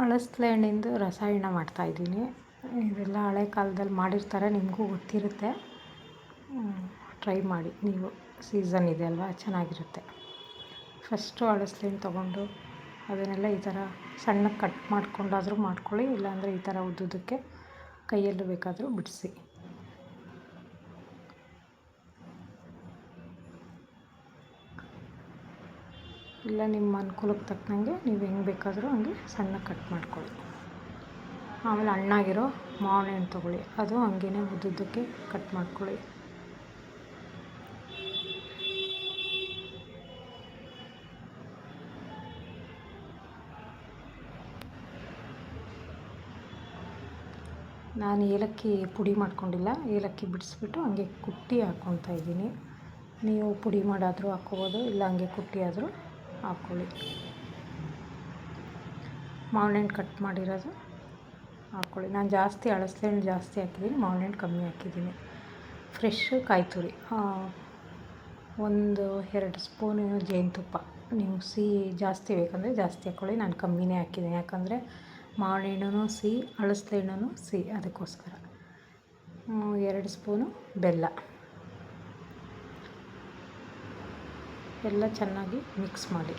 ಅಳಸ್ಲೆ ಹಣ್ಣಿಂದು ರಸಾಯನ ಮಾಡ್ತಾಯಿದ್ದೀನಿ. ಇದೆಲ್ಲ ಹಳೆ ಕಾಲದಲ್ಲಿ ಮಾಡಿರ್ತಾರೆ, ನಿಮಗೂ ಗೊತ್ತಿರುತ್ತೆ. ಟ್ರೈ ಮಾಡಿ ನೀವು, ಸೀಸನ್ ಇದೆ ಅಲ್ವಾ, ಚೆನ್ನಾಗಿರುತ್ತೆ. ಫಸ್ಟು ಅಳಸ್ಲೆ ಹಣ್ಣು ತೊಗೊಂಡು ಅದನ್ನೆಲ್ಲ ಈ ಥರ ಸಣ್ಣಗೆ ಕಟ್ ಮಾಡ್ಕೊಂಡಾದರೂ ಮಾಡ್ಕೊಳ್ಳಿ, ಇಲ್ಲಾಂದರೆ ಈ ಥರ ಉದ್ದುದಕ್ಕೆ ಕೈಯಲ್ಲೂ ಬೇಕಾದರೂ ಬಿಡಿಸಿ. ಇಲ್ಲ ನಿಮ್ಮ ಅನುಕೂಲಕ್ಕೆ ತಕ್ಕಂಗೆ ನೀವು ಹೆಂಗೆ ಬೇಕಾದರೂ ಹಂಗೆ ಸಣ್ಣಗೆ ಕಟ್ ಮಾಡ್ಕೊಳ್ಳಿ. ಆಮೇಲೆ ಹಣ್ಣಾಗಿರೋ ಮಾವಿನ ಹಣ್ಣು ತೊಗೊಳ್ಳಿ, ಅದು ಹಂಗೇ ಉದ್ದುದಕ್ಕೆ ಕಟ್ ಮಾಡ್ಕೊಳ್ಳಿ. ನಾನು ಏಲಕ್ಕಿ ಪುಡಿ ಮಾಡ್ಕೊಂಡಿಲ್ಲ, ಏಲಕ್ಕಿ ಬಿಡಿಸ್ಬಿಟ್ಟು ಹಂಗೆ ಕುಟ್ಟಿ ಹಾಕ್ಕೊತಾ ಇದ್ದೀನಿ. ನೀವು ಪುಡಿ ಮಾಡಾದರೂ ಹಾಕ್ಕೋಬೋದು, ಇಲ್ಲ ಹಂಗೆ ಕುಟ್ಟಿ ಆದರೂ ಹಾಕ್ಕೊಳ್ಳಿ. ಮಾವಿನ ಹಣ್ಣು ಕಟ್ ಮಾಡಿರೋದು ಹಾಕ್ಕೊಳ್ಳಿ. ನಾನು ಜಾಸ್ತಿ ಅಳಸ್ಲೆ ಹಣ್ಣು ಜಾಸ್ತಿ ಹಾಕಿದ್ದೀನಿ, ಮಾವಿನ ಹಣ್ಣು ಕಮ್ಮಿ ಹಾಕಿದ್ದೀನಿ. ಫ್ರೆಶ್ಶು ಕಾಯಿ ತುರಿ, 1-2 ಸ್ಪೂನು ಜೇನುತುಪ್ಪ. ನೀವು ಸಿಹಿ ಜಾಸ್ತಿ ಬೇಕಂದರೆ ಜಾಸ್ತಿ ಹಾಕ್ಕೊಳ್ಳಿ, ನಾನು ಕಮ್ಮಿನೇ ಹಾಕಿದ್ದೀನಿ. ಯಾಕಂದರೆ ಮಾವಿನ ಹಣ್ಣು ಸಿಹಿ, ಅಳಸ್ಲೆ ಹಣ್ಣು ಸಿಹಿ, ಅದಕ್ಕೋಸ್ಕರ. 2 ಸ್ಪೂನು ಬೆಲ್ಲ. ಎಲ್ಲ ಚೆನ್ನಾಗಿ ಮಿಕ್ಸ್ ಮಾಡಿ.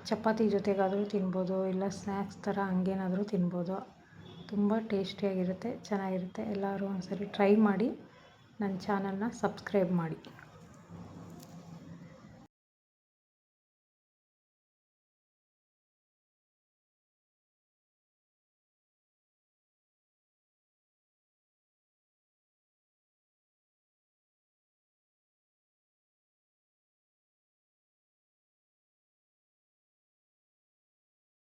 ಚಪಾತಿ ಜೊತೆಗಾದರೂ ತಿನ್ಬೋದು, ಇಲ್ಲ ಸ್ನ್ಯಾಕ್ಸ್ ಥರ ಹಂಗೇನಾದರೂ ತಿನ್ಬೋದು. ತುಂಬ ಟೇಸ್ಟಿಯಾಗಿರುತ್ತೆ, ಚೆನ್ನಾಗಿರುತ್ತೆ. ಎಲ್ಲರೂ ಒಂದ್ಸರಿ ಟ್ರೈ ಮಾಡಿ. ನನ್ನ ಚಾನಲ್ನ ಸಬ್ಸ್ಕ್ರೈಬ್ ಮಾಡಿ.